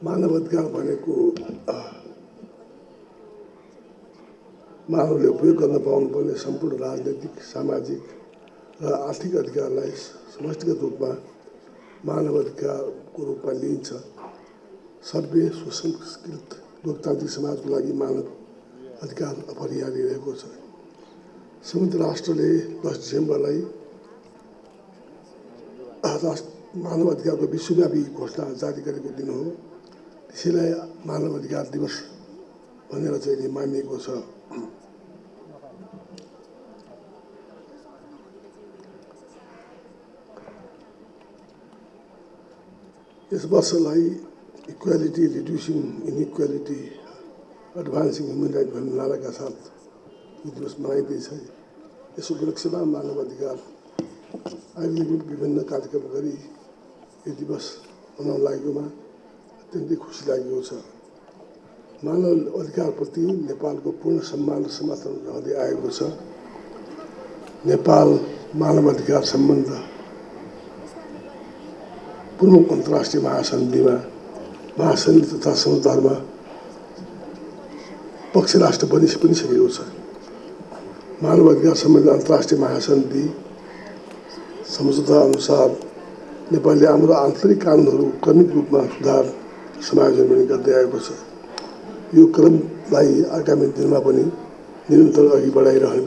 मानवाधिकार भनेको मानवले उपयोग गर्न पाउनुपर्ने सम्पूर्ण राजनैतिक, सामाजिक र आर्थिक अधिकारलाई समष्टिगत रूपमा मानवाधिकारको रूपमा लिइन्छ। सर्वे सुसंस्कृत लोकतान्त्रिक समाजको लागि मानव अधिकार अपरिहार्य रहेको छ। संयुक्त राष्ट्रले 10 डिसेम्बरलाई मानव अधिकारको विश्वव्यापी घोषणा जारी गरेको दिन हो। त्यसैलाई मानव अधिकार दिवस भनेर चाहिँ मानिएको छ। यस वर्षलाई equality, reducing inequality, advancing human right भन्ने नाराका साथ यो दिवस मनाइँदैछ। यस उपलक्ष्यमा मानव अधिकार आयोगले विभिन्न कार्यक्रम गरी यो दिवस मनाउन लागेकोमा अत्यन्तै खुसी लागेको छ। मानव अधिकारप्रति नेपालको पूर्ण सम्मान र समर्थन रहँदै आएको छ। नेपाल मानव अधिकार सम्बन्ध प्रमुख अन्तर्राष्ट्रिय महासन्धि तथा संस्थाहरूमा पक्ष राष्ट्र बनिसकेको छ। मानव अधिकार सम्बन्धी अन्तर्राष्ट्रिय महासन्धि सम्झौता अनुसार नेपालले हाम्रो आन्तरिक कानुनहरू क्रमिक रूपमा सुधार समायोजन पनि गर्दै आएको छ। यो क्रमलाई आगामी दिनमा पनि निरन्तर अघि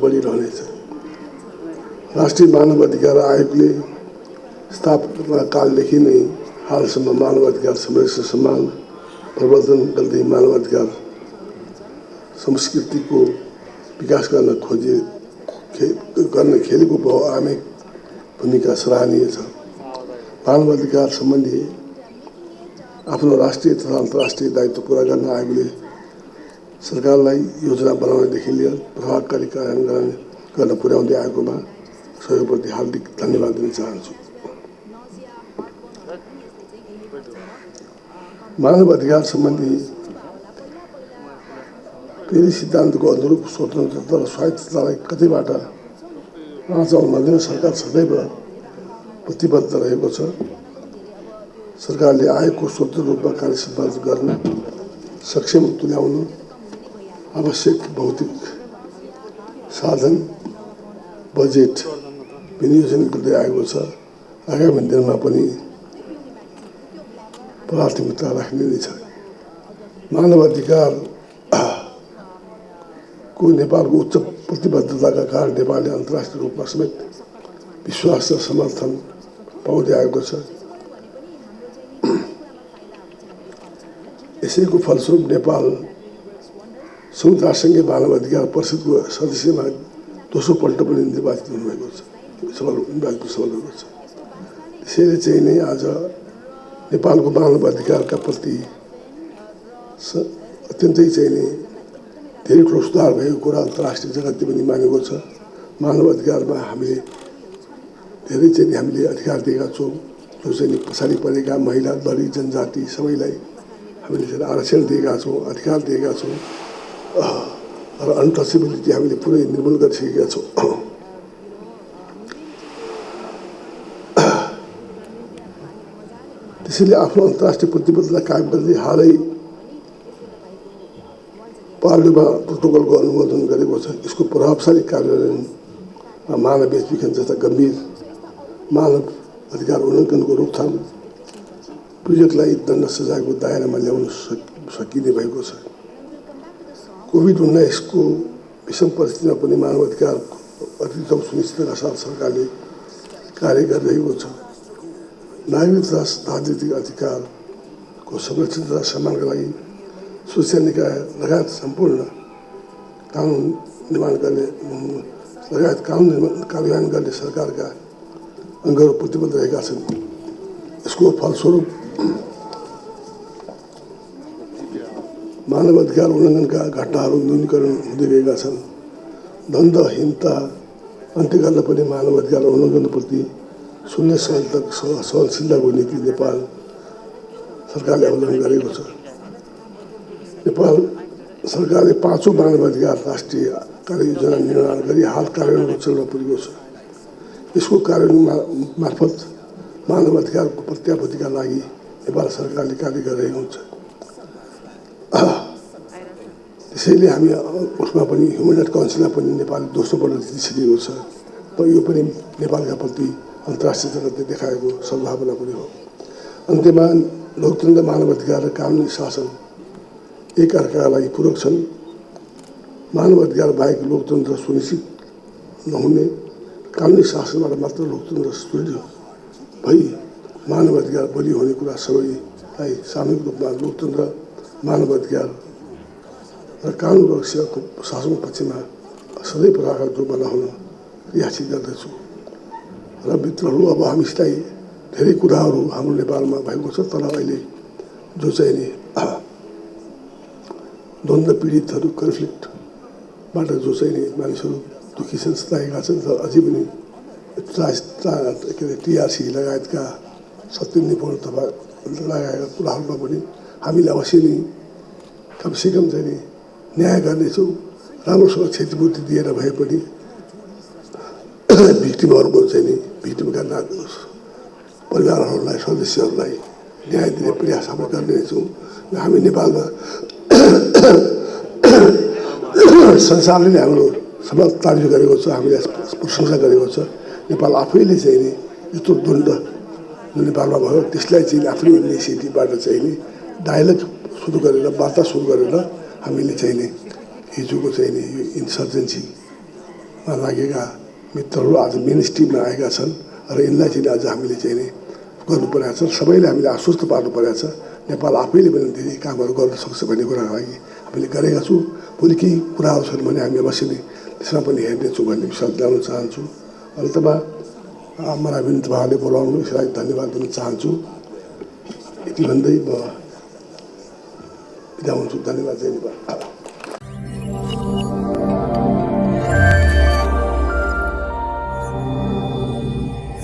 बढिरहनेछ। राष्ट्रिय मानव अधिकार आयोगले स्थापना कालदेखि नै हालसम्म मानव अधिकार संरक्षण, सम्मान, प्रवर्धन गर्दै मानव अधिकार संस्कृतिको विकास गर्न खेलेको बहुआयामिक भूमिका सराहनीय छ। मानव अधिकार सम्बन्धी आफ्नो राष्ट्रिय तथा अन्तर्राष्ट्रिय दायित्व पूरा गर्न आयोगले सरकारलाई योजना बनाउनेदेखि लिएर प्रभावकारी कार्यान्वयन गर्न पुर्याउँदै आएकोमा सहयोगप्रति हार्दिक धन्यवाद दिन चाहन्छु। मानव अधिकार सम्बन्धी पेरिस सिद्धान्तको अनुरूप स्वतन्त्रता र स्वायत्ततालाई कतैबाट नचाउन नदिन सरकार सदैव प्रतिबद्ध रहेको छ। सरकारले आयोगको स्वतन्त्र रूपमा कार्य सम्पादन गर्न सक्षम तुल्याउन आवश्यक भौतिक साधन, बजेट विनियोजन गर्दै आएको छ। आगामी दिनमा पनि प्राथमिकता राख्ने नै छ। मानव अधिकार को नेपालको उच्च प्रतिबद्धताका कारण नेपालले अन्तर्राष्ट्रिय रूपमा समेत विश्वास र समर्थन पाउँदै आएको छ। यसैको फलस्वरूप नेपाल संयुक्त राष्ट्रसङ्घीय मानव अधिकार परिषदको सदस्यमा दोस्रो पल्ट पनि निर्वाचित हुनुभएको छ, सफल भएको छ। त्यसैले चाहिँ नै आज नेपालको मानव अधिकारका प्रति अत्यन्तै चाहिँ नै धेरै ठुलो सुधार भएको कुरा अन्तर्राष्ट्रिय जगतले पनि मानेको छ। मानव अधिकारमा हामीले धेरै चाहिँ हामीले अधिकार दिएका छौँ। जो चाहिँ पछाडि परेका महिला, दलित, जनजाति सबैलाई हामीले आरक्षण दिएका छौँ, अधिकार दिएका छौँ र अनटचेबिलिटी हामीले पुरै निर्मूल गरिसकेका छौँ। त्यसैले आफ्नो अन्तर्राष्ट्रिय प्रतिबद्धता कायम गर्दै हालै पार्टीमा प्रोटोकलको अनुमोदन गरेको छ। यसको प्रभावशाली कार्यान्वयन मानव बेचबिखन जस्ता गम्भीर मानव अधिकार उल्लङ्घनको रोकथाम, पीडकलाई दण्ड सजायको दायरामा ल्याउन सकिने भएको छ। कोभिड-19 को विषम परिस्थितिमा पनि मानव अधिकार अतिक्रम सुनिश्चितका साथ सरकारले कार्य गरिरहेको छ। नागरिक तथा राजनीतिक अधिकारको संरक्षण तथा सम्मानका लागि सुरक्षा निकाय लगायत सम्पूर्ण कानुन निर्माण गर्ने कार्यान्वयन गर्ने सरकारका अङ्गहरू प्रतिबद्ध रहेका छन्। यसको फलस्वरूप मानव अधिकार उल्लङ्घनका घटनाहरू न्यूनीकरण हुँदै गएका छन्। द्वन्द्वहीनता अन्त्य गर्न पनि मानव अधिकार उल्लङ्घनप्रति शून्य सहनशीलताको नीति नेपाल सरकारले अवलम्बन गरेको छ। नेपाल सरकारले 5औं मानव अधिकार राष्ट्रिय कार्ययोजना निर्माण गरी हाल कार्यान्वयनको चरणमा पुगेको छ। यसको कार्यान्वयन मार्फत मानव अधिकारको प्रत्याभूतिका लागि नेपाल सरकारले कार्य गरिरहेको हुन्छ। त्यसैले हामी उसमा पनि ह्युमन राइट काउन्सिलमा पनि नेपाल दोस्रो पल्ट जितिसकेको छ। त यो पनि नेपालका प्रति अन्तर्राष्ट्रिय जगतले देखाएको सद्भावना पनि हो। अन्त्यमा लोकतन्त्र, मानवाधिकार र कानुनी शासन एकअर्काका लागि पूरक छन्। मानवाधिकार बाहेक लोकतन्त्र सुनिश्चित नहुने, कानुनी शासनबाट मात्र लोकतन्त्र सुदृढ भई मानवाधिकार बलियो हुने कुरा सबैलाई सामूहिक रूपमा लोकतन्त्र, मानवाधिकार र कानुन रक्षाको शासनको पक्षमा सधैँ प्रभावकारी रूपमा रहन याचित गर्दछु। र मित्रहरू, अब हामीलाई धेरै कुराहरू हाम्रो नेपालमा भएको छ, तर अहिले जो चाहिँ नि द्वन्द्व पीडितहरू, कन्फ्लिक्टबाट जो चाहिँ नि मानिसहरू दुखी छन्, सताएका छन्, तर अझै पनि के अरे टिआरसी लगायतका सत्य निपुणता लगाएका कुराहरूमा पनि हामीले अवश्य नै कमसेकम चाहिँ नि न्याय गर्नेछौँ। राम्रोसँग क्षतिपूर्ति दिएर भए पनि भिक्टिमहरूको चाहिँ नि भिक्टिमका परिवारहरूलाई, सदस्यहरूलाई न्याय दिने प्रयास हामी गर्नेछौँ। हामी नेपालमा संसारले नै हाम्रो सबै तारिफ गरेको छ, हामीले प्रशंसा गरेको छ। नेपाल आफैले चाहिँ नि यत्रो द्वन्द्व जुन नेपालमा भयो त्यसलाई चाहिँ आफ्नै इनिसिएटिभबाट चाहिँ नि डायलग सुरु गरेर, वार्ता सुरु गरेर हामीले चाहिँ नि हिजोको चाहिँ नि यो इन्सर्जेन्सीमा लागेका मित्रहरू आज मेन स्ट्रिममा आएका छन् र यिनलाई चाहिँ अझ हामीले चाहिँ नि गर्नु परेको छ। सबैले हामीले आश्वस्त पार्नु परेको छ। नेपाल आफैले पनि धेरै कामहरू गर्न सक्छ भन्ने कुराको लागि हामीले गरेका छौँ। भोलि केही कुराहरू छन् भने हामी अवश्य नै त्यसमा पनि हेर्नेछौँ भन्ने विश्वास ल्याउन चाहन्छु। अन्तमा मलाई पनि तपाईँहरूले बोलाउनु यसलाई धन्यवाद दिन चाहन्छु। यति भन्दै म बिदा हुन्छु। धन्यवाद।